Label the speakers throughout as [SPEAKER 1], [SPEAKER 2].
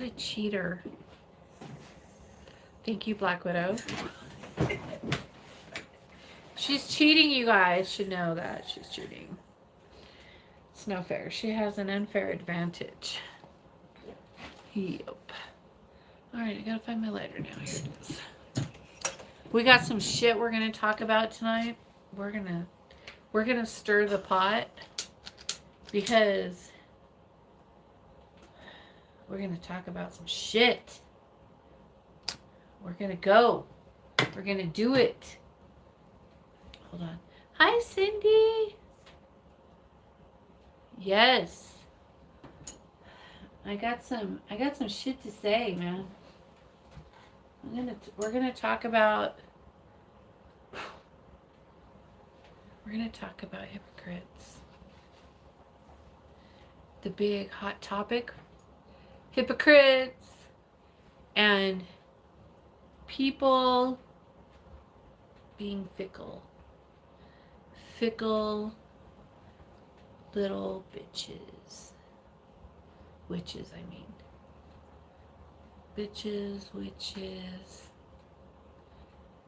[SPEAKER 1] What a cheater. Thank you, Black Widow. She's cheating, you guys should know that. She's cheating. It's no fair. She has an unfair advantage. Yep. Alright, I gotta find my lighter now. Here it is. We got some shit we're gonna talk about tonight. We're gonna stir the pot because we're gonna talk about some shit. We're gonna go. We're gonna do it. Hold on. Hi, Cindy. Yes. I got some shit to say, man. We're gonna talk about hypocrites. The big hot topic. Hypocrites and people being fickle. Fickle little bitches. Witches, I mean. Bitches, witches.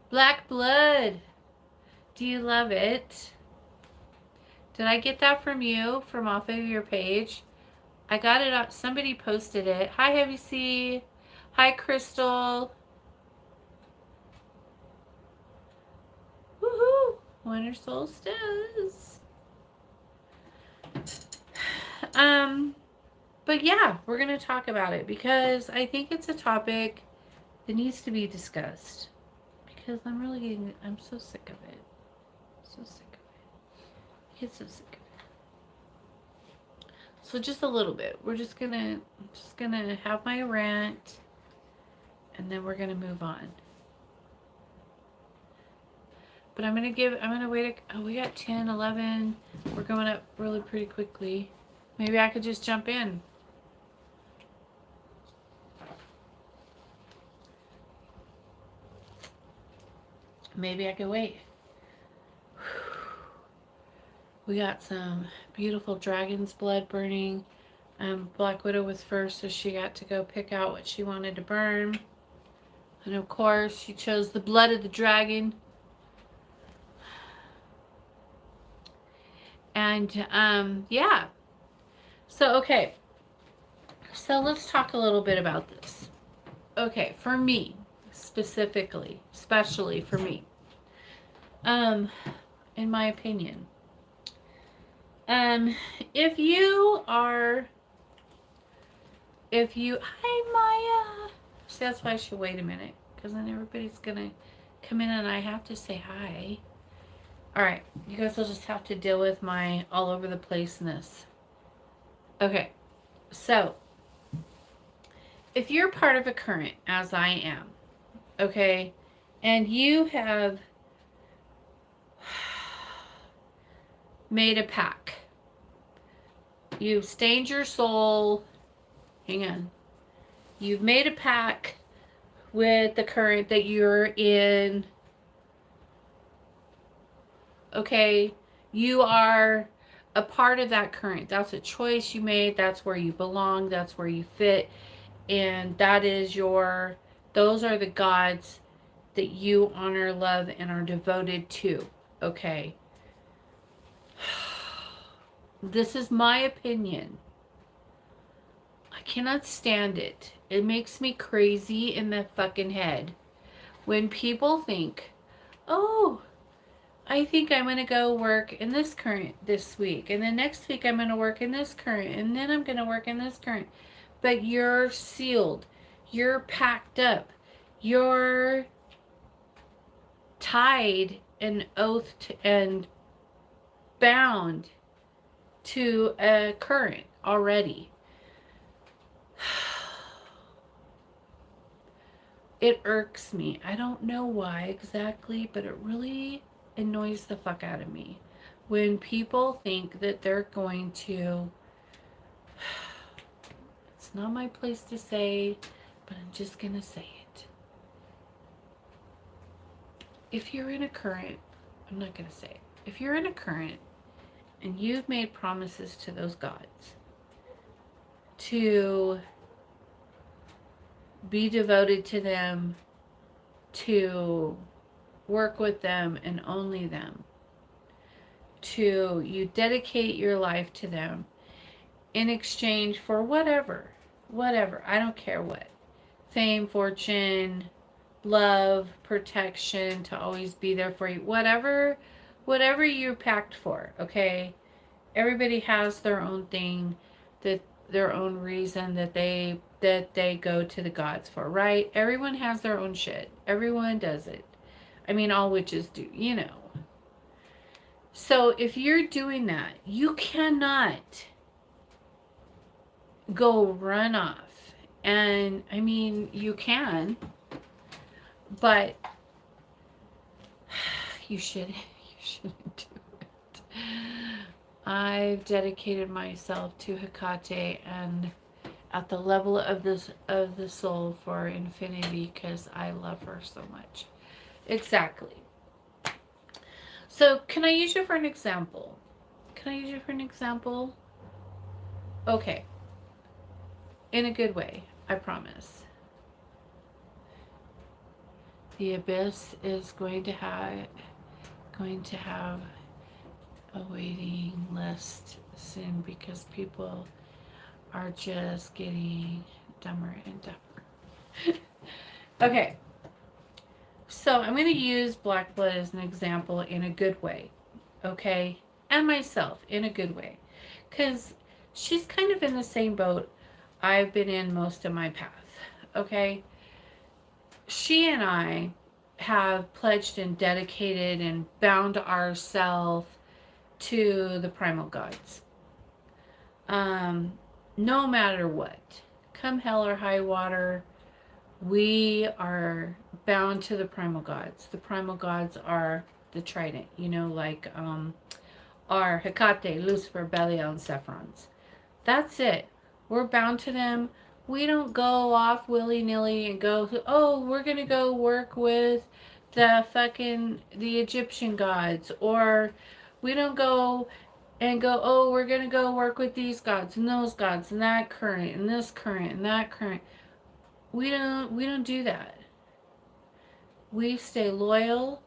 [SPEAKER 1] Black blood. Do you love it? Did I get that from you, from off of your page? I got it up. Somebody posted it. Hi, Heavy C. Hi, Crystal. Woohoo! Winter solstice. But yeah, we're going to talk about it because I think it's a topic that needs to be discussed. Because I'm so sick of it. So sick of it. I get so sick of it. So just a little bit. We're just gonna have my rant and then we're gonna move on. But I'm gonna wait. We got 10, 11. We're going up really pretty quickly. Maybe I could just jump in. Maybe I could wait. We got some beautiful dragon's blood burning. Black Widow was first, so she got to go pick out what she wanted to burn. And of course, she chose the blood of the dragon. And yeah. So, okay. So let's talk a little bit about this. Okay, for me, specifically, especially for me. In my opinion. If you hi Maya. See, that's why I should wait a minute, because then everybody's gonna come in and I have to say hi. Alright, you guys will just have to deal with my all over the placeness. Okay, so if you're part of a current, as I am, okay, and you have made a pact, you've stained your soul, hang on, you've made a pact with the current that you're in, okay, you are a part of that current. That's a choice you made. That's where you belong. That's where you fit. And that is those are the gods that you honor, love, and are devoted to. Okay. This is my opinion. I cannot stand it. It makes me crazy in the fucking head when people think, oh, I think I'm going to go work in this current this week. And then next week I'm going to work in this current. And then I'm going to work in this current. But you're sealed. You're packed up. You're tied and oathed and bound to a current already. It irks me. I don't know why exactly, but it really annoys the fuck out of me when people think that they're going to, it's not my place to say, but I'm just gonna say it. If you're in a current, I'm not gonna say it. If you're in a current and you've made promises to those gods to be devoted to them, to work with them and only them, to you dedicate your life to them in exchange for whatever, I don't care what, fame, fortune, love, protection, to always be there for you, whatever you packed for, okay? Everybody has their own thing, that their own reason that they go to the gods for, right? Everyone has their own shit. Everyone does it. I mean, all witches do, you know. So if you're doing that, you cannot go run off. And I mean, you can, but you shouldn't do it. I've dedicated myself to Hecate and at the level of the soul for infinity because I love her so much. Exactly. So can I use you for an example? Okay. In a good way, I promise. The abyss is going to have a waiting list soon because people are just getting dumber and dumber. Okay. So I'm going to use Black Blood as an example in a good way. Okay? And myself in a good way. Because she's kind of in the same boat I've been in most of my path. Okay? She and I have pledged and dedicated and bound ourselves to the primal gods. No matter what, come hell or high water, we are bound to the primal gods. The primal gods are the trident, you know, like are Hecate, Lucifer, Belial, and Sephrons. That's it. We're bound to them. We don't go off willy-nilly and go, oh, we're going to go work with the Egyptian gods. Or we don't go and go, oh, we're going to go work with these gods and those gods and that current and this current and that current. We don't do that. We stay loyal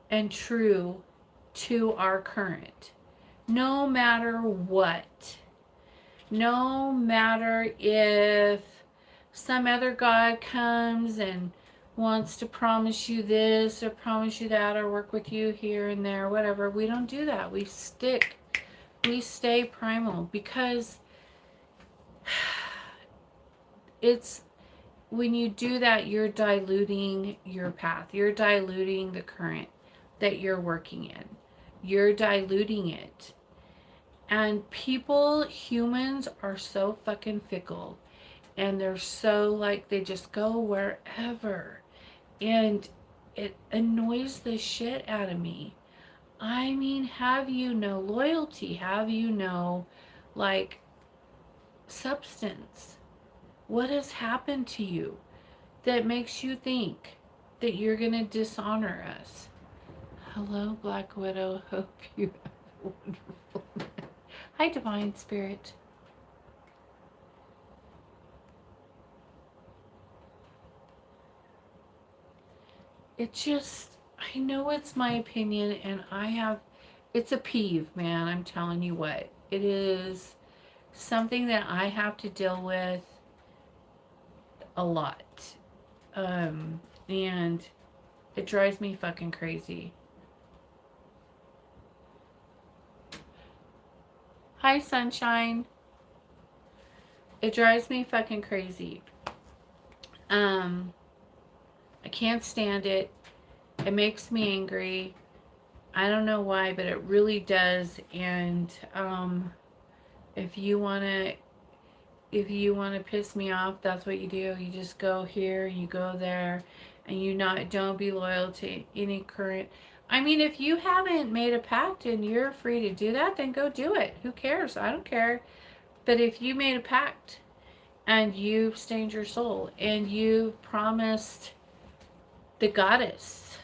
[SPEAKER 1] and true to our current. No matter what. No matter if some other God comes and wants to promise you this or promise you that or work with you here and there, whatever. We don't do that. We stay primal because it's when you do that, you're diluting your path. You're diluting the current that you're working in. You're diluting it. And humans are so fucking fickle. And they're so like, they just go wherever. And it annoys the shit out of me. I mean, have you no loyalty? Have you no, like, substance? What has happened to you that makes you think that you're going to dishonor us? Hello, Black Widow. Hope you have a wonderful night. Hi, Divine Spirit. It just, I know it's my opinion, and it's a peeve, man. I'm telling you what. It is something that I have to deal with a lot. And it drives me fucking crazy. Hi, Sunshine. It drives me fucking crazy. I can't stand it. It makes me angry. I don't know why, but it really does. And if you wanna piss me off, that's what you do. You just go here, you go there, and don't be loyal to any current. I mean, if you haven't made a pact and you're free to do that, then go do it. Who cares? I don't care. But if you made a pact and you stained your soul and you promised the goddess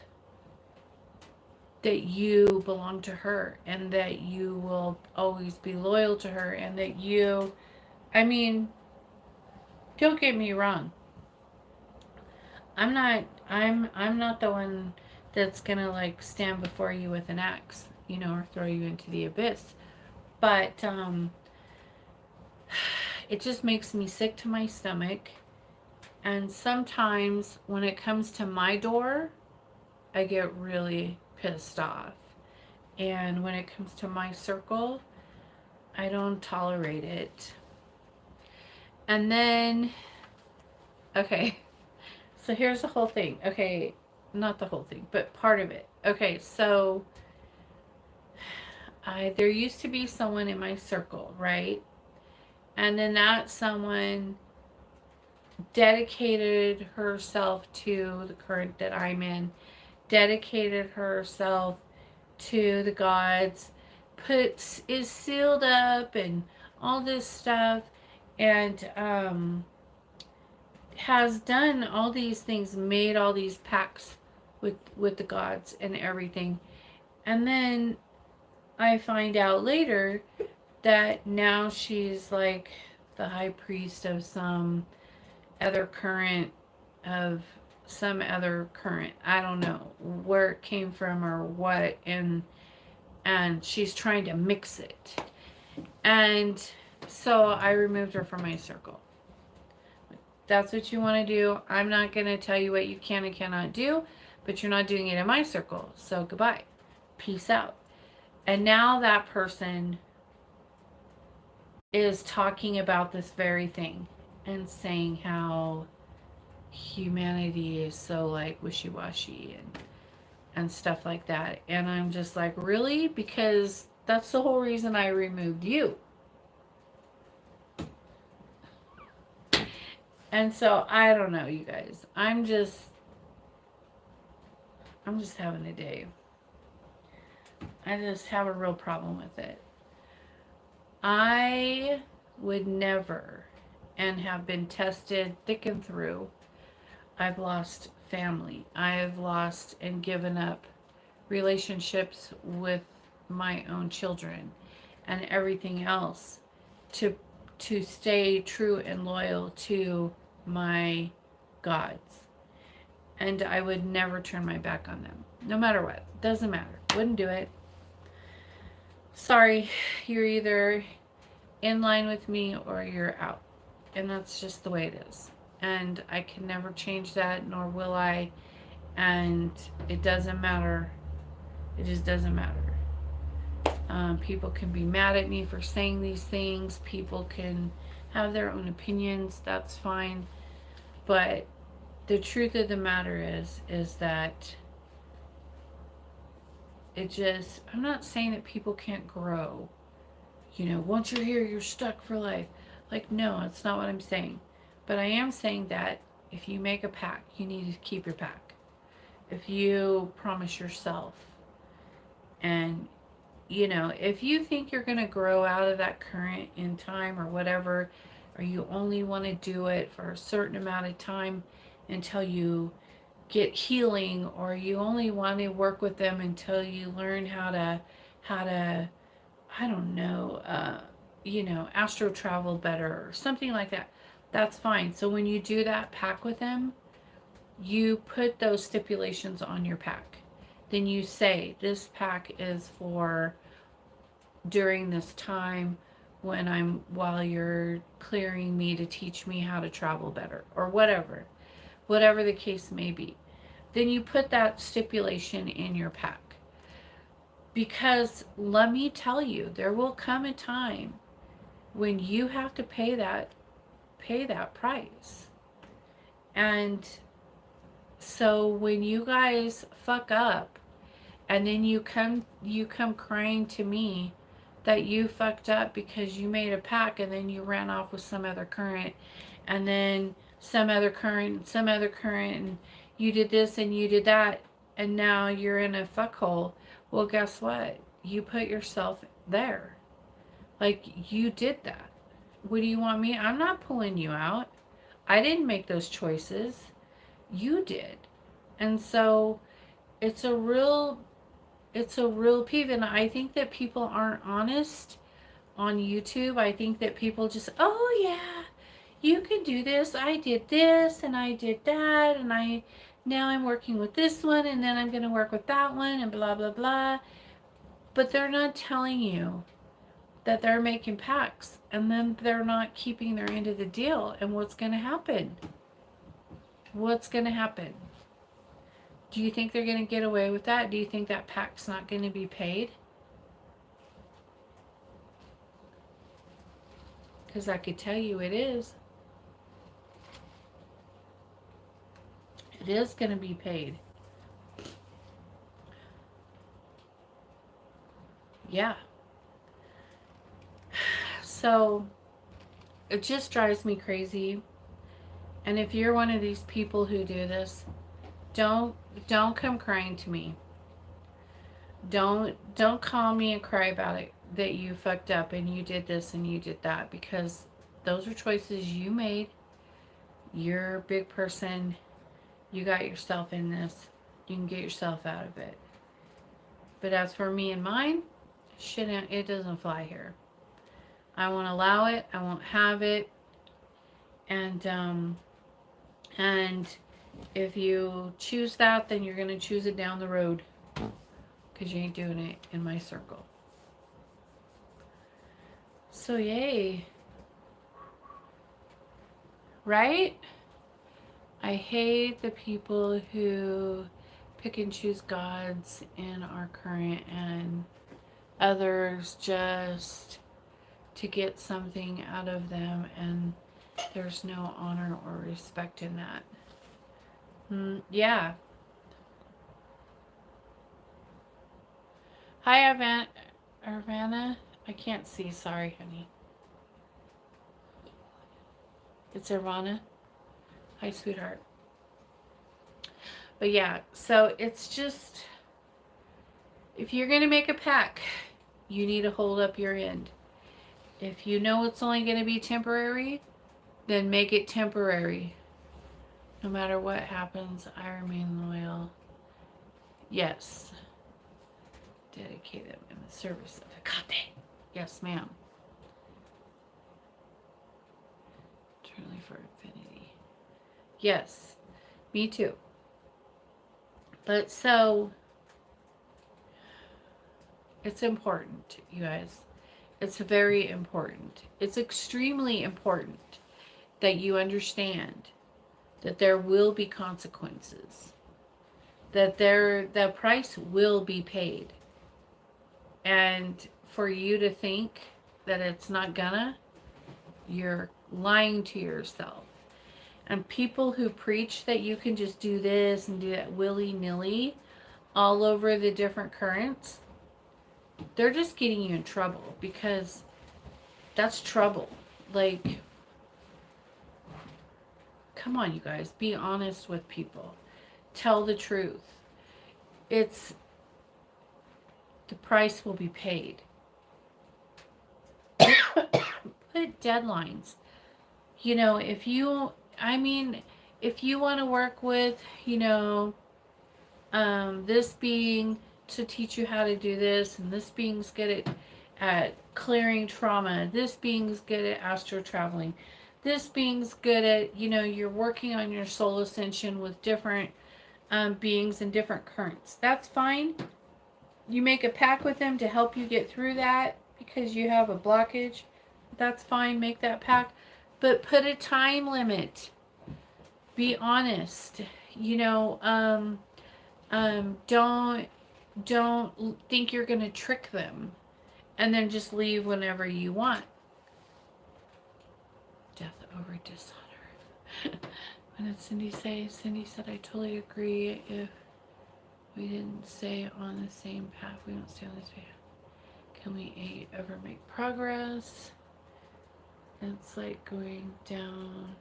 [SPEAKER 1] that you belong to her and that you will always be loyal to her and that I mean, don't get me wrong. I'm not the one that's gonna like stand before you with an axe, you know, or throw you into the abyss. But it just makes me sick to my stomach. And sometimes when it comes to my door, I get really pissed off. And when it comes to my circle, I don't tolerate it. And then, okay, so here's the whole thing. Okay, not the whole thing, but part of it. Okay, so there used to be someone in my circle, right? And then that someone dedicated herself to the current that I'm in, dedicated herself to the gods, is sealed up and all this stuff, and has done all these things, made all these pacts with the gods and everything. And then I find out later that now she's like the high priest of some other current of some other current. I don't know where it came from or what, and she's trying to mix it. And so I removed her from my circle. That's what you want to do. I'm not going to tell you what you can and cannot do, but you're not doing it in my circle. So goodbye. Peace out. And now that person is talking about this very thing and saying how humanity is so like wishy-washy and stuff like that. And I'm just like, really? Because that's the whole reason I removed you. And so I don't know, you guys. I'm just having a day. I just have a real problem with it. I would never, and have been tested thick and through. I've lost family. I've lost and given up relationships with my own children and everything else to stay true and loyal to my gods. And I would never turn my back on them. No matter what. Doesn't matter. Wouldn't do it. Sorry, you're either in line with me or you're out. And that's just the way it is. And I can never change that, nor will I. And it doesn't matter. It just doesn't matter. People can be mad at me for saying these things. People can have their own opinions. That's fine. But the truth of the matter is that I'm not saying that people can't grow. You know, once you're here, you're stuck for life. Like, no, that's not what I'm saying. But I am saying that if you make a pact, you need to keep your pact. If you promise yourself, and, you know, if you think you're going to grow out of that current in time or whatever, or you only want to do it for a certain amount of time until you get healing, or you only want to work with them until you learn how to I don't know, you know, astro travel better or something like that, that's fine. So when you do that pack with them, you put those stipulations on your pack. Then you say, this pack is for during this time while you're clearing me to teach me how to travel better, or whatever the case may be. Then you put that stipulation in your pack. Because let me tell you, there will come a time when you have to pay that price. And so when you guys fuck up and then you come crying to me that you fucked up because you made a pact and then you ran off with some other current, and then some other current, and you did this and you did that, and now you're in a fuckhole. Well, guess what? You put yourself there. Like, you did that. What do you want me? I'm not pulling you out. I didn't make those choices. You did. And so it's a real peeve. And I think that people aren't honest on YouTube. I think that people just, oh yeah, you can do this. I did this and I did that, and now I'm working with this one, and then I'm going to work with that one, and blah, blah, blah. But they're not telling you that they're making pacts, and then they're not keeping their end of the deal. And what's going to happen? What's going to happen? Do you think they're going to get away with that? Do you think that pact's not going to be paid? Because I could tell you it is. It is going to be paid. Yeah. So it just drives me crazy. And if you're one of these people who do this, don't come crying to me. Don't call me and cry about it, that you fucked up and you did this and you did that, because those are choices you made. You're a big person. You got yourself in this. You can get yourself out of it. But as for me and mine, shit, it doesn't fly here. I won't allow it. I won't have it. And if you choose that, then you're going to choose it down the road, because you ain't doing it in my circle. So yay. Right? I hate the people who pick and choose gods in our current, and others just to get something out of them, and there's no honor or respect in that. Yeah. Hi, Ivana. I can't see. Sorry, honey. It's Ivana. Hi, sweetheart. But yeah, so it's just, if you're going to make a pack, you need to hold up your end. If you know it's only going to be temporary, then make it temporary. No matter what happens, I remain loyal. Yes. Dedicate them in the service of Hecate. Yes, ma'am. Eternally for infinity. Yes. Me too. But so, it's important, you guys. It's very important. It's extremely important that you understand that there will be consequences. That the price will be paid. And for you to think that it's not gonna, you're lying to yourself. And people who preach that you can just do this and do that willy-nilly all over the different currents, they're just getting you in trouble, because that's trouble. Like, come on, you guys, be honest with people. Tell the truth. The price will be paid. Put deadlines. You know, if you want to work with, this being to teach you how to do this, and this being's good at clearing trauma, this being's good at astral traveling, this being's good at, you're working on your soul ascension with different beings and different currents. That's fine. You make a pact with them to help you get through that because you have a blockage. That's fine. Make that pact. But put a time limit. Be honest. Don't think you're going to trick them and then just leave whenever you want. Death over dishonor. What did Cindy say? Cindy said, I totally agree. If we didn't stay on the same path, we don't stay on this path. Can we ever make progress? It's like going down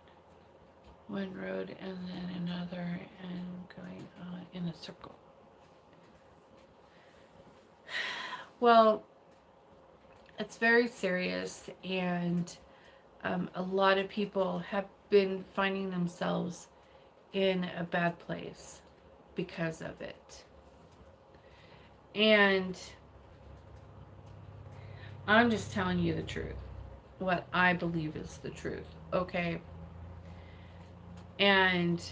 [SPEAKER 1] one road and then another and going in a circle. Well, it's very serious, and a lot of people have been finding themselves in a bad place because of it. And I'm just telling you the truth. What I believe is the truth. Okay? And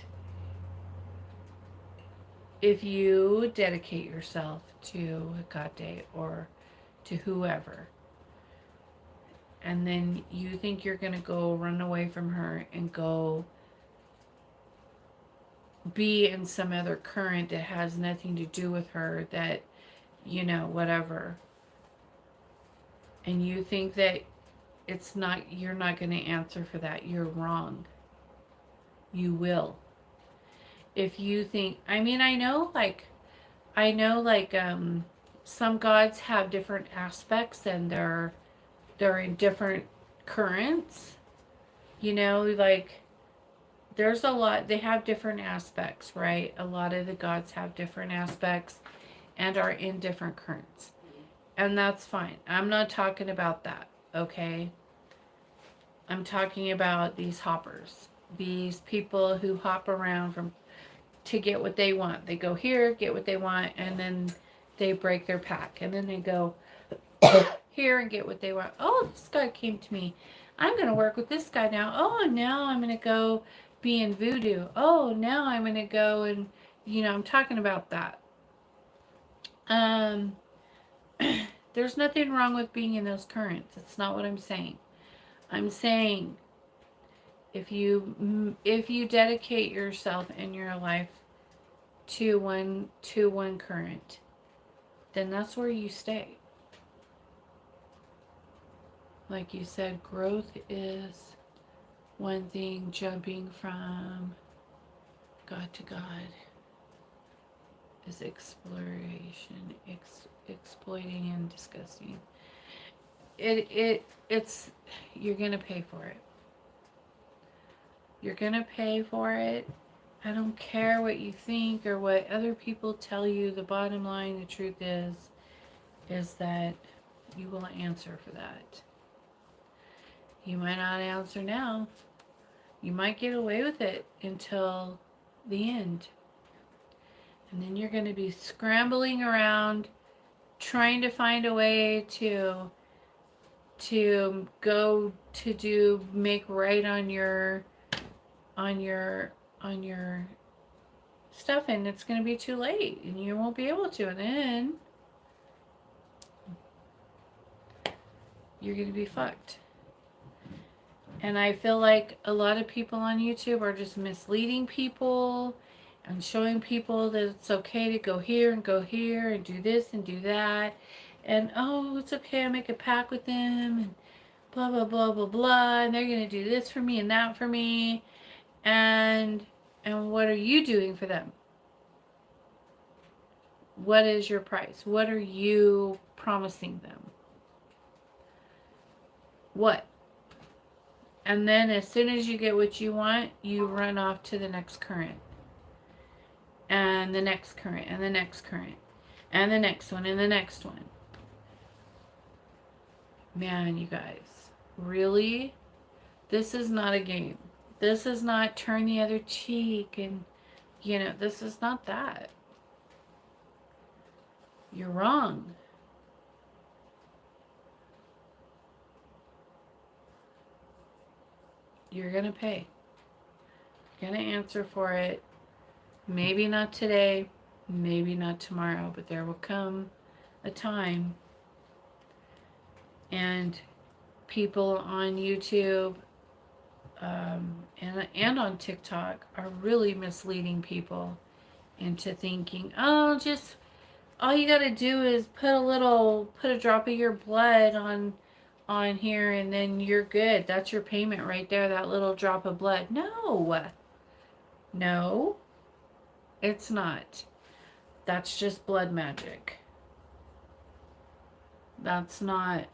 [SPEAKER 1] if you dedicate yourself to Hecate or to whoever, and then you think you're going to go run away from her and go be in some other current that has nothing to do with her, that, you know, whatever, and you think that it's not, you're not going to answer for that, you're wrong. You will. If you think, I mean, I know like some gods have different aspects, and they're in different currents, you know, like there's a lot, they have different aspects, right? A lot of the gods have different aspects and are in different currents. And that's fine. I'm not talking about that, okay? I'm talking about these hoppers. These people who hop around from to get what they want. They go here, get what they want, and then they break their pack. And then they go here and get what they want. Oh, this guy came to me. I'm going to work with this guy now. Oh, now I'm going to go be in voodoo. Oh, now I'm going to go and, you know, I'm talking about that. Um, there's nothing wrong with being in those currents. That's not what I'm saying. I'm saying if you dedicate yourself in your life to one current, then that's where you stay. Like you said, growth is one thing, jumping from God to God is exploration, exploiting and disgusting. It's you're gonna pay for it. You're gonna pay for it. I don't care what you think or what other people tell you. The bottom line, the truth is that you will answer for that. You might not answer now. You might get away with it until the end. And then you're going to be scrambling around trying to find a way to go to do make right on your stuff, and it's going to be too late and you won't be able to, and then you're going to be fucked. And I feel like a lot of people on YouTube are just misleading people and showing people that it's okay to go here and do this and do that. And, oh, it's okay, I make a pact with them and blah, blah, blah, blah, blah. And they're going to do this for me and that for me. And what are you doing for them? What is your price? What are you promising them? What? And then as soon as you get what you want, you run off to the next current. And the next current, and the next current. And the next one, and the next one. Man, you guys. Really? This is not a game. This is not turn the other cheek and, you know, this is not that. You're wrong. You're going to pay. You're going to answer for it. Maybe not today, maybe not tomorrow, but there will come a time. And people on YouTube and on TikTok are really misleading people into thinking, oh, just all you got to do is put a drop of your blood on here and then you're good. That's your payment right there, that little drop of blood. No, it's not. That's just blood magic. That's not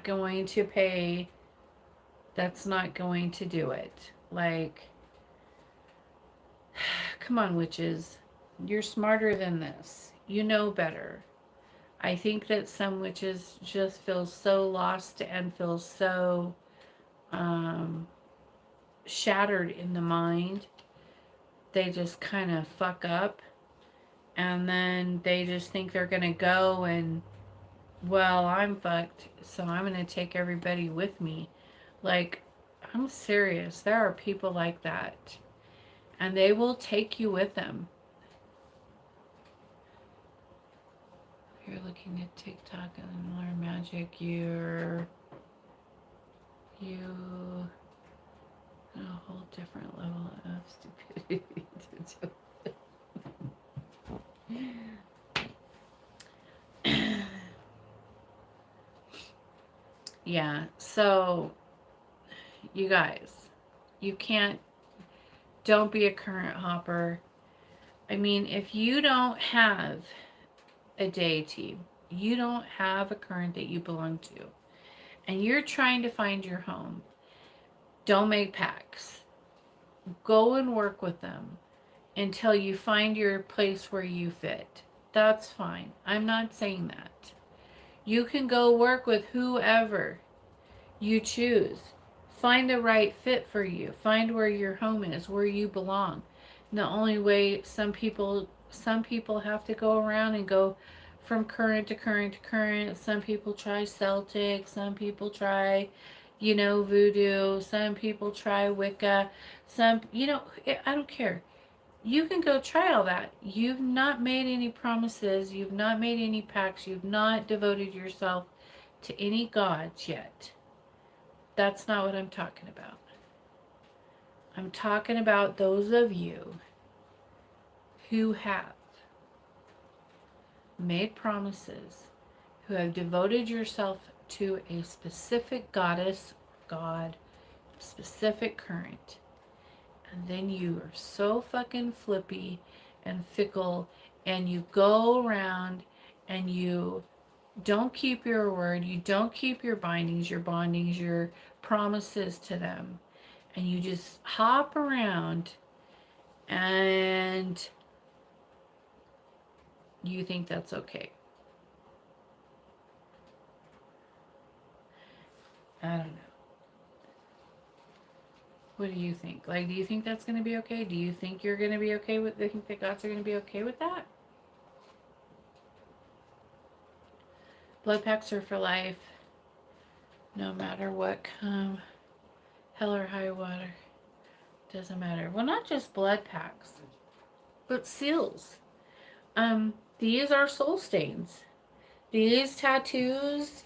[SPEAKER 1] going to pay. That's not going to do it. Like, come on, witches. You're smarter than this. You know better. I think that some witches just feel so lost and feel so shattered in the mind. They just kind of fuck up. And then they just think they're going to go and, well, I'm fucked, so I'm going to take everybody with me. Like, I'm serious. There are people like that. And they will take you with them. If you're looking at TikTok and learn magic, you a whole different level of stupidity to do. Yeah, so you guys, don't be a current hopper. I mean, if you don't have a deity, you don't have a current that you belong to, and you're trying to find your home, don't make pacts. Go and work with them until you find your place where you fit. That's fine. I'm not saying that. You can go work with whoever you choose. Find the right fit for you. Find where your home is, where you belong. And the only way some people have to go around and go from current to current to current. Some people try Celtic, some people try, voodoo, some people try Wicca, I don't care. You can go try all that. You've not made any promises, you've not made any pacts, you've not devoted yourself to any gods yet. That's not what I'm talking about. I'm talking about those of you who have made promises, who have devoted yourself to a specific goddess, god, specific current, and then you are so fucking flippy and fickle, and you go around and you don't keep your word, you don't keep your bindings, your promises to them, and you just hop around and you think that's okay. I don't know. What do you think? Like, do you think that's going to be okay? Do you think you're going to be okay with, do you think the gods are going to be okay with that? Blood pacts are for life. No matter what come, hell or high water. Doesn't matter. Well, not just blood pacts, but seals. These are soul stains. These tattoos,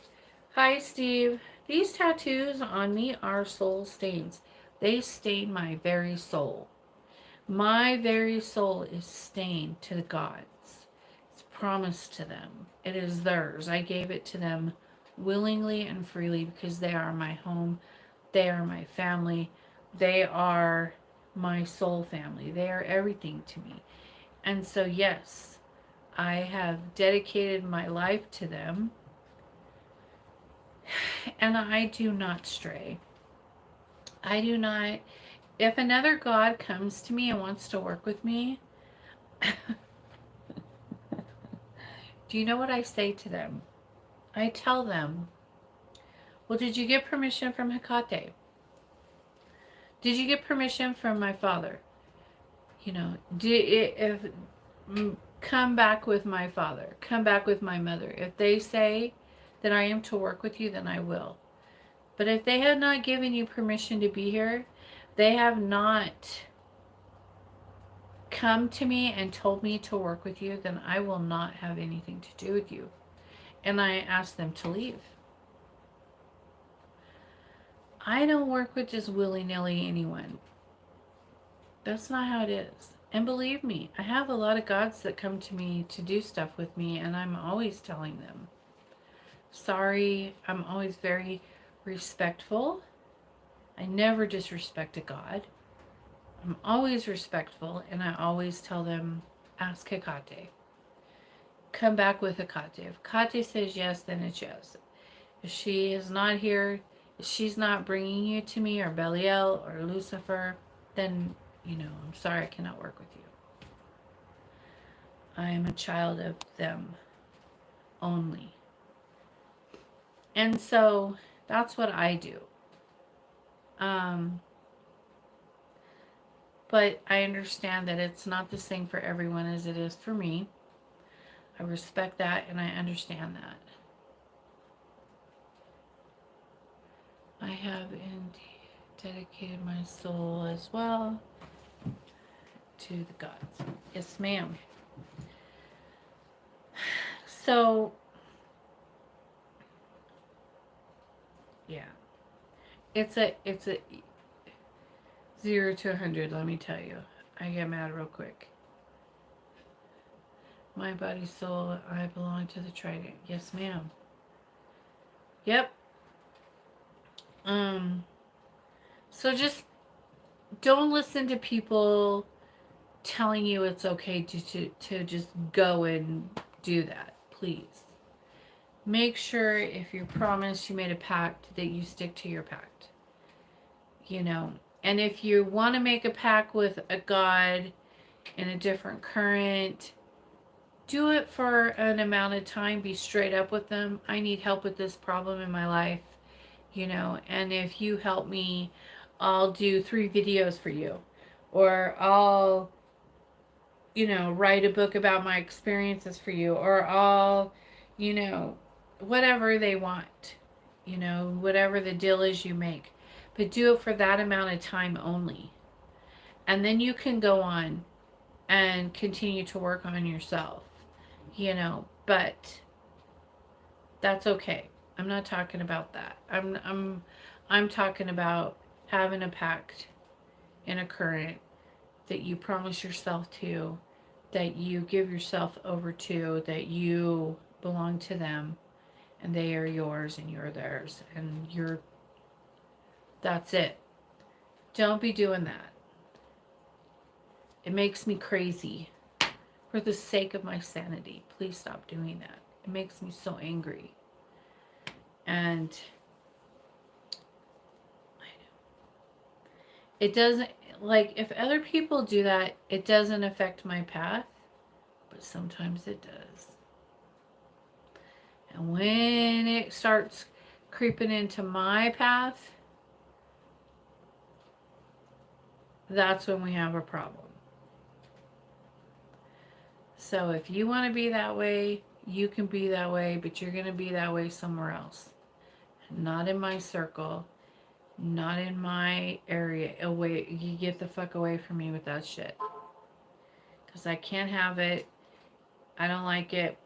[SPEAKER 1] hi Steve, these tattoos on me are soul stains. They stain my very soul. My very soul is stained to the gods. It's promised to them. It is theirs. I gave it to them willingly and freely because they are my home. They are my family. They are my soul family. They are everything to me. And so, yes, I have dedicated my life to them. And I do not stray. I do not. If another God comes to me and wants to work with me, do you know what I say to them? I tell them, well, did you get permission from Hecate? Did you get permission from my father? Come back with my father. Come back with my mother. If they say that I am to work with you, then I will. But if they have not given you permission to be here, they have not come to me and told me to work with you, then I will not have anything to do with you. And I ask them to leave. I don't work with just willy-nilly anyone. That's not how it is. And believe me, I have a lot of gods that come to me to do stuff with me, and I'm always telling them, sorry. I'm always very respectful. I never disrespect a god. I'm always respectful, and I always tell them, ask Hecate. Come back with Hecate. If Hecate says yes, then it's yes. If she is not here, if she's not bringing you to me, or Belial, or Lucifer, then, I'm sorry, I cannot work with you. I am a child of them only. And so, that's what I do. But I understand that it's not the same for everyone as it is for me. I respect that and I understand that. I have indeed dedicated my soul as well to the gods. Yes, ma'am. So, yeah. It's a 0 to 100, let me tell you. I get mad real quick. My body, soul, I belong to the trident. Yes, ma'am. Yep. So just don't listen to people telling you it's okay to just go and do that, please. Make sure if you promised you made a pact that you stick to your pact. You know, and if you want to make a pact with a god in a different current, do it for an amount of time. Be straight up with them. I need help with this problem in my life, you know, and if you help me, I'll do 3 videos for you, or I'll, you know, write a book about my experiences for you, or I'll, you know, whatever they want, you know, whatever the deal is you make, but do it for that amount of time only. And then you can go on and continue to work on yourself, you know, but that's okay. I'm not talking about that. I'm talking about having a pact in a current that you promise yourself to, that you give yourself over to, that you belong to them and they are yours and you're theirs and that's it. Don't be doing that. It makes me crazy. For the sake of my sanity, please stop doing that. It makes me so angry. And it doesn't, like, if other people do that, it doesn't affect my path, but sometimes it does. And when it starts creeping into my path, that's when we have a problem. So if you want to be that way, you can be that way, but you're going to be that way somewhere else. Not in my circle, not in my area. Away, you get the fuck away from me with that shit. Because I can't have it. I don't like it.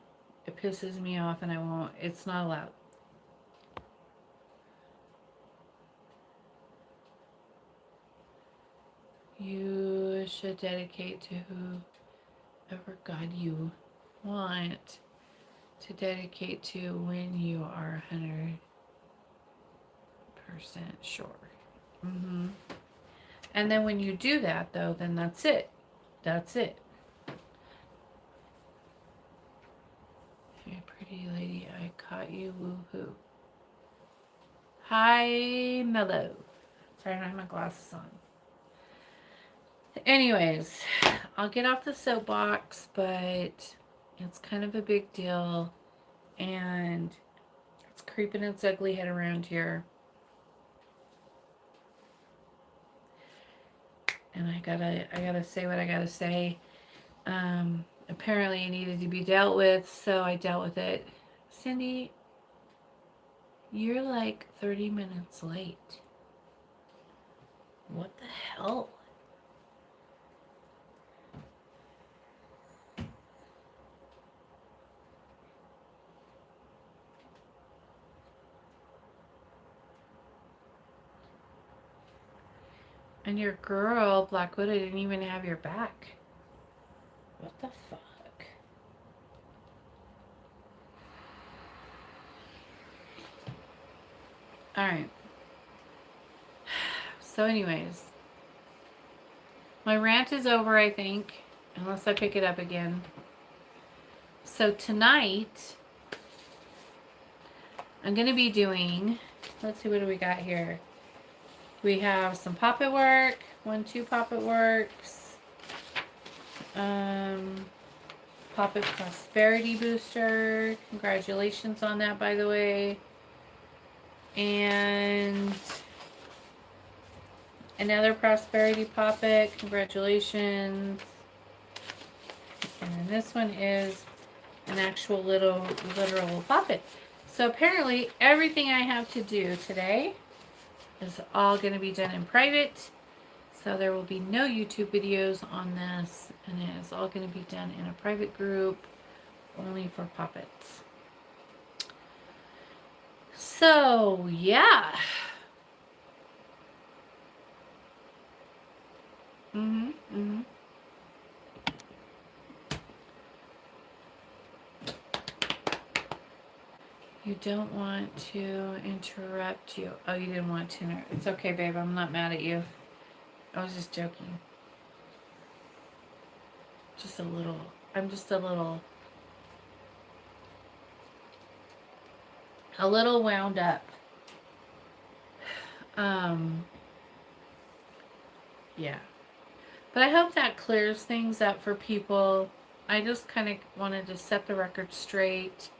[SPEAKER 1] It pisses me off and I won't. It's not allowed. You should dedicate to whoever God you want to dedicate to when you are 100% sure. And then when you do that, though, then that's it. That's it. Hey, pretty lady, I caught you. Woohoo. Hi, Mellow. Sorry, I don't have my glasses on. Anyways, I'll get off the soapbox, but it's kind of a big deal. And it's creeping its ugly head around here. And I gotta say what I gotta say. Apparently it needed to be dealt with, so I dealt with it. Cindy, you're like 30 minutes late. What the hell? And your girl, Black Widow, didn't even have your back. What the fuck? Alright. So anyways. My rant is over, I think. Unless I pick it up again. So tonight, I'm going to be doing... Let's see, what do we got here? We have some Pop-It work. 1, 2 Pop-It works. Pop-It Prosperity Booster. Congratulations on that, by the way. And another Prosperity Pop-It. Congratulations. And then this one is an actual literal Pop-It. So apparently everything I have to do today is all going to be done in private. So there will be no YouTube videos on this, and it is all going to be done in a private group, only for puppets. So, yeah. You don't want to interrupt you. Oh, you didn't want to. It's okay, babe. I'm not mad at you. I was just joking. Just a little. I'm just a little wound up. Yeah. But I hope that clears things up for people. I just kind of wanted to set the record straight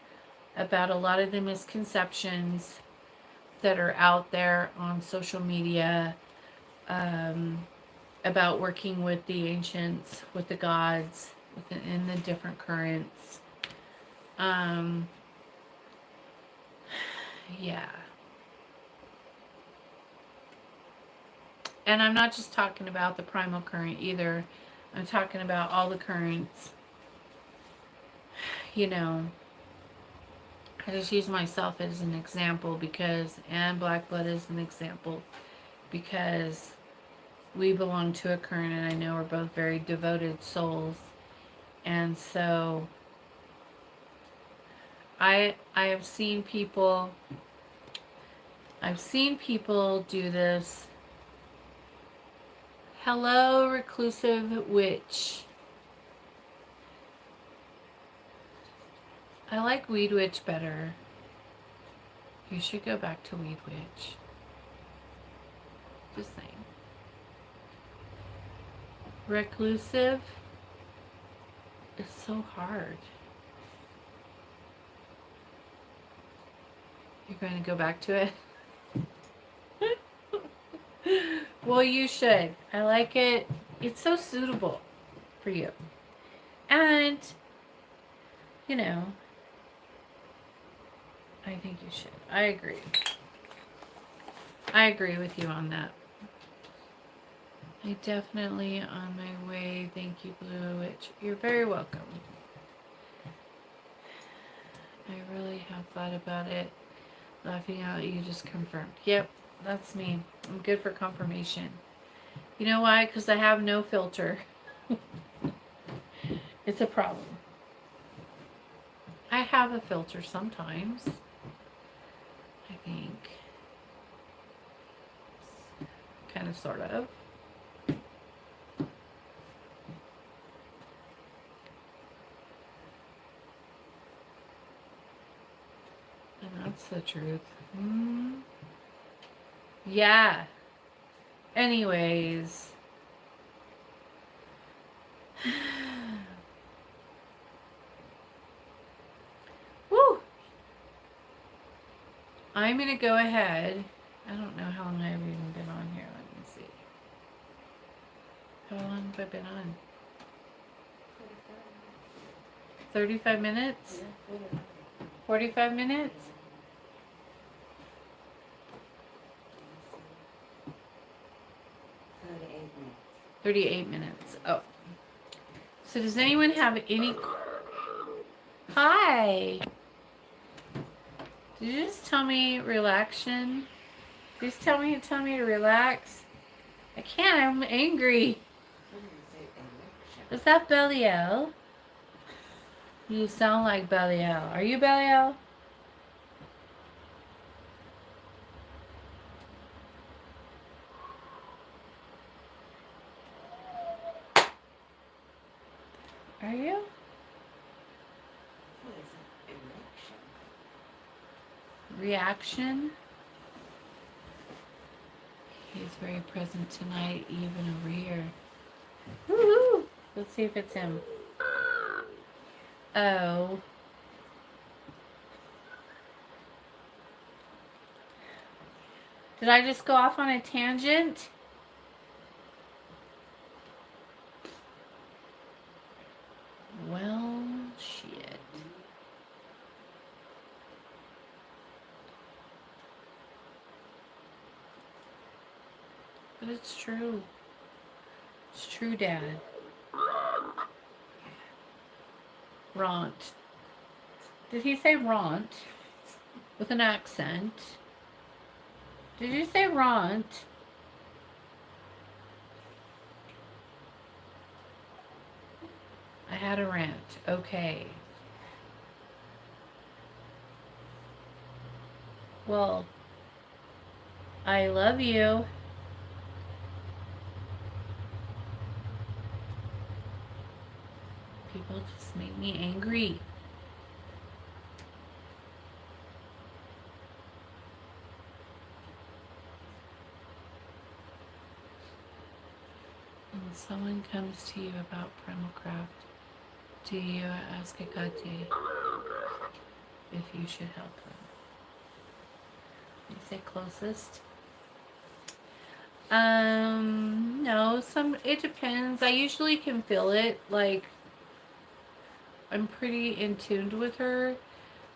[SPEAKER 1] about a lot of the misconceptions that are out there on social media, about working with the ancients, with the gods, in the different currents. Yeah. And I'm not just talking about the primal current either. I'm talking about all the currents. You know, I just use myself as an example because, and Black Blood is an example because we belong to a current, and I know we're both very devoted souls. And so I have seen people do this. Hello, reclusive witch. I like Weed Witch better. You should go back to Weed Witch. Just saying. Reclusive is so hard. You're going to go back to it? Well, you should. I like it. It's so suitable for you. And, you know, I think you should. I agree. I agree with you on that. I definitely on my way. Thank you, Blue Witch. You're very welcome. I really have thought about it. Laughing out, you just confirmed. Yep, that's me. I'm good for confirmation. You know why? Because I have no filter. It's a problem. I have a filter sometimes. I think. Kind of, sort of. And that's the truth. Yeah. Anyways. Woo! I'm going to go ahead. I don't know how long I've even been on here. Let me see. How long have I been on? 35 minutes? 45 minutes? 38 minutes. Oh. So does anyone have any... Hi! Did you just tell me relaxation? Did you just tell me to relax? I can't, I'm angry. Is that Belial? You sound like Belial. Are you Belial? Are you? Reaction? He's very present tonight, even over here. Woohoo! Let's see if it's him. Oh. Did I just go off on a tangent? Well, shit. But it's true. It's true, Dad. Raunt. Did he say raunt? With an accent. Did you say raunt? I had a rant. Okay. Well, I love you. People just make me angry. When someone comes to you about Primacraft, do you ask Hecate if you should help them? You say closest? No, it depends. I usually can feel it. Like, I'm pretty in tune with her.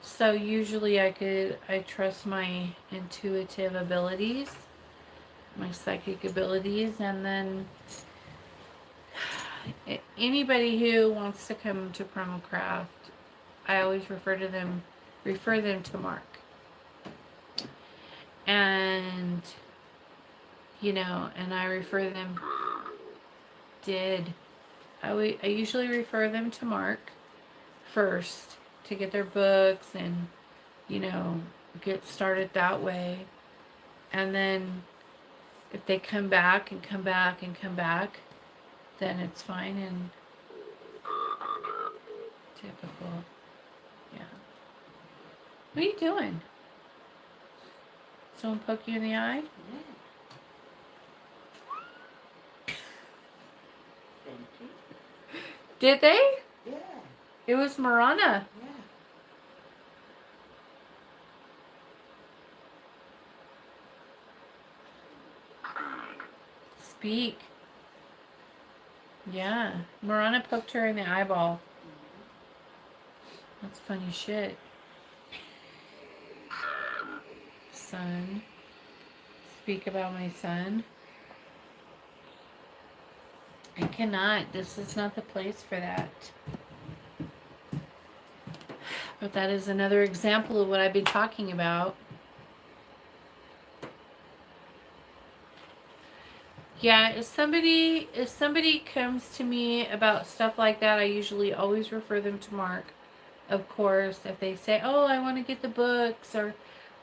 [SPEAKER 1] So usually I trust my intuitive abilities, my psychic abilities, and then anybody who wants to come to Primacraft, I always refer them to Mark. And, and I refer them, I usually refer them to Mark first to get their books and, get started that way. And then if they come back and come back and come back, then it's fine and typical. Yeah. What are you doing? Someone poke you in the eye?
[SPEAKER 2] Yeah. Thank you.
[SPEAKER 1] Did they?
[SPEAKER 2] Yeah.
[SPEAKER 1] It was Marana.
[SPEAKER 2] Yeah.
[SPEAKER 1] Speak. Yeah. Marana poked her in the eyeball. That's funny shit. Son. Speak about my son. I cannot. This is not the place for that. But that is another example of what I've been talking about. Yeah, if somebody comes to me about stuff like that, I usually always refer them to Mark. Of course, if they say, "Oh, I want to get the books," or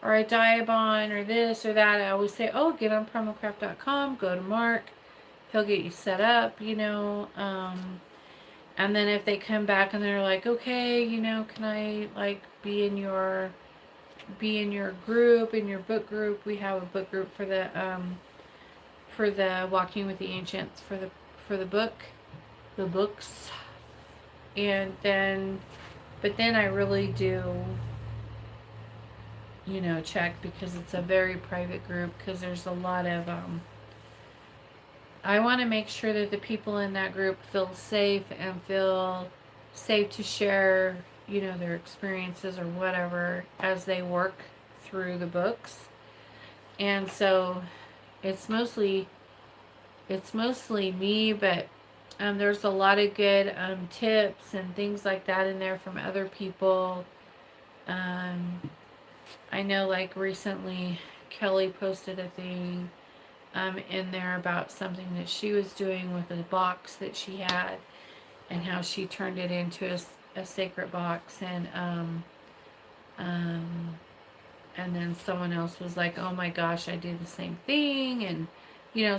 [SPEAKER 1] a Diabon or this or that, I always say, "Oh, get on primacraft.com, go to Mark. He'll get you set up, and then if they come back and they're like, "Okay, can I like be in your group, in your book group?" We have a book group for the Walking with the Ancients for the books. And then but then I really do check, because it's a very private group, because there's a lot of I want to make sure that the people in that group feel safe and feel safe to share their experiences or whatever as they work through the books. And so it's mostly me, but there's a lot of good tips and things like that in there from other people. I know, like, recently Kelly posted a thing in there about something that she was doing with a box that she had, and how she turned it into a sacred box. And then someone else was like, "Oh my gosh, I did the same thing," and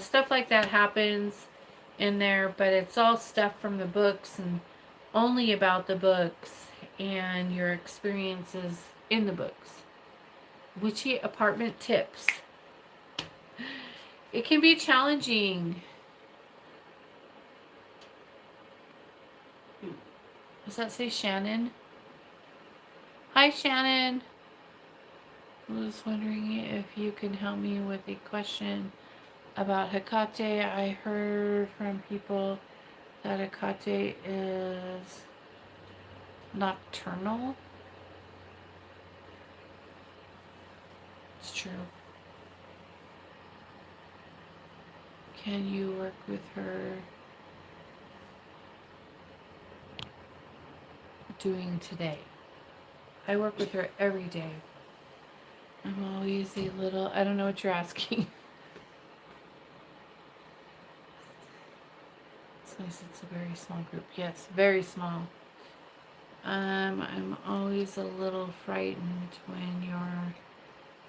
[SPEAKER 1] stuff like that happens in there. But it's all stuff from the books, and only about the books and your experiences in the books. Witchy apartment tips. It can be challenging. Does that say Shannon? Hi, Shannon. I was wondering if you can help me with a question about Hecate. I heard from people that Hecate is nocturnal. It's true. can you work with her doing today? I work with her every day. I'm always a little, I don't know what you're asking. It's nice, it's a very small group. Yes, very small. I'm always a little frightened when you're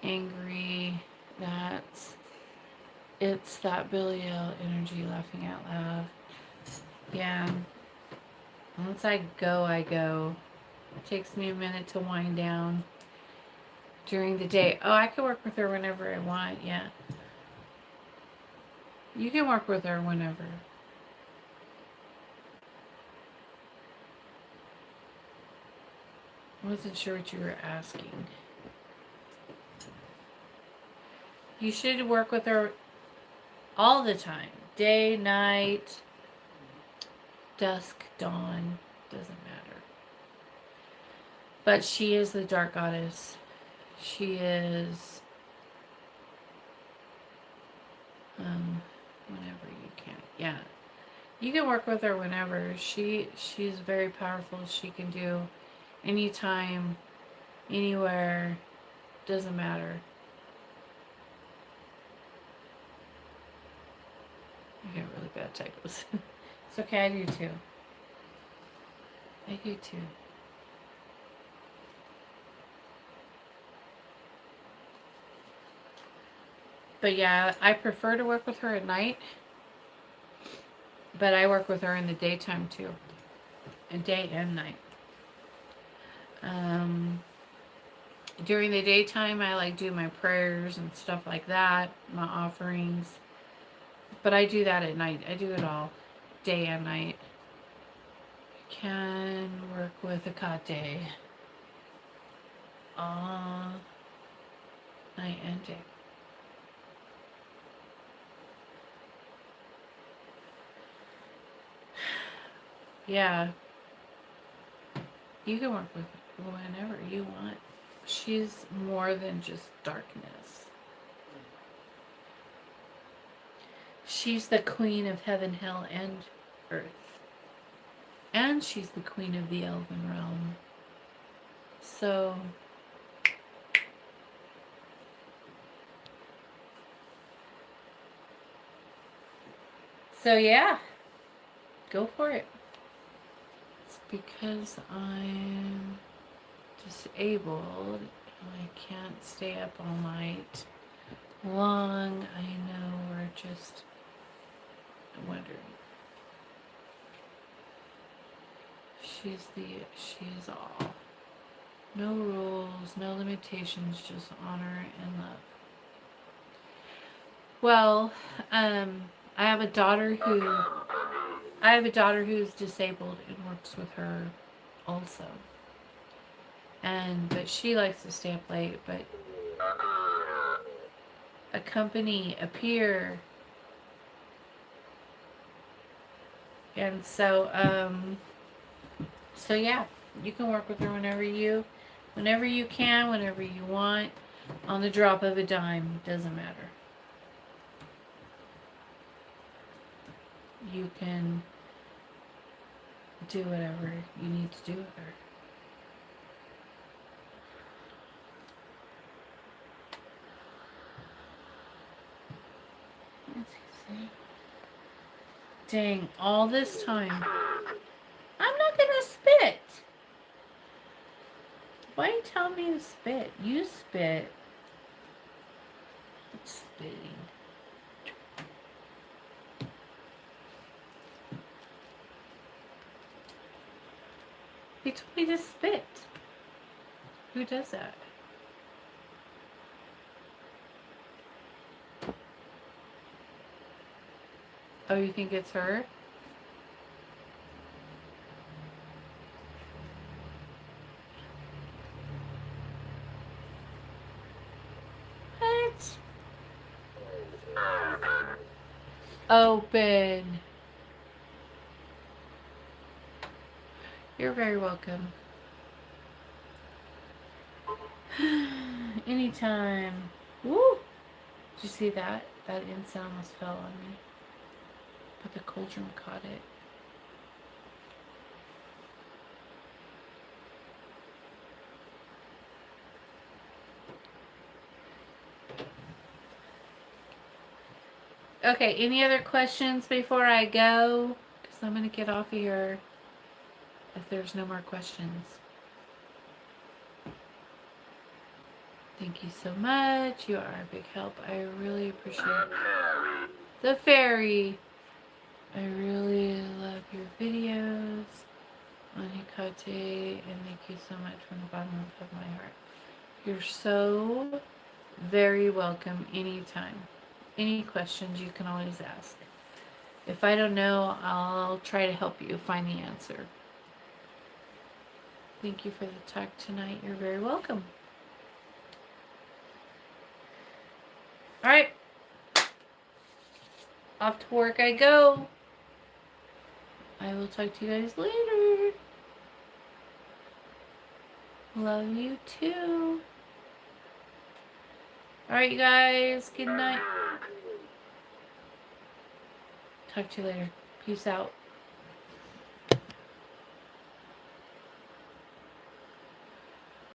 [SPEAKER 1] angry. It's that Billy L energy, laughing out loud. Yeah. Once I go. It takes me a minute to wind down during the day. Oh, I can work with her whenever I want. Yeah. You can work with her whenever. I wasn't sure what you were asking. You should work with her all the time. Day, night, dusk, dawn. Doesn't matter. But she is the dark goddess. She is whenever you can. Yeah. You can work with her whenever. She's very powerful. She can do anytime, anywhere. Doesn't matter. I got really bad typos. It's okay, I do too. I do too. But yeah, I prefer to work with her at night. But I work with her in the daytime too. And day and night. During the daytime, I like do my prayers and stuff like that, my offerings. But I do that at night. I do it all, day and night. I can work with Akate all night and day. Yeah. You can work with her whenever you want. She's more than just darkness. She's the queen of heaven, hell, and earth. And she's the queen of the elven realm. So yeah, go for it. It's because I'm disabled and I can't stay up all night long. I know we're just wondering. She's all. No rules, no limitations, just honor and love. Well, I have a daughter who's disabled and works with her also. But she likes to stay up late, but a company, a peer. And so yeah, you can work with her whenever you can, whenever you want, on the drop of a dime. Doesn't matter. You can do whatever you need to do with her. Dang, all this time. I'm not gonna spit. Why you tell me to spit? You spit. I'm spitting. He told me to spit. Who does that? Oh, you think it's her? What? Open. You're very welcome. Anytime. Woo! Did you see that? That insect almost fell on me. But the cauldron caught it. Okay, any other questions before I go? Because I'm going to get off of here if there's no more questions. Thank you so much. You are a big help. I really appreciate it. The fairy. I really love your videos on Hecate, and thank you so much from the bottom of my heart. You're so very welcome anytime. Any questions you can always ask. If I don't know, I'll try to help you find the answer. Thank you for the talk tonight. You're very welcome. All right. Off to work I go. I will talk to you guys later. Love you too. Alright, you guys. Good night. Talk to you later. Peace out.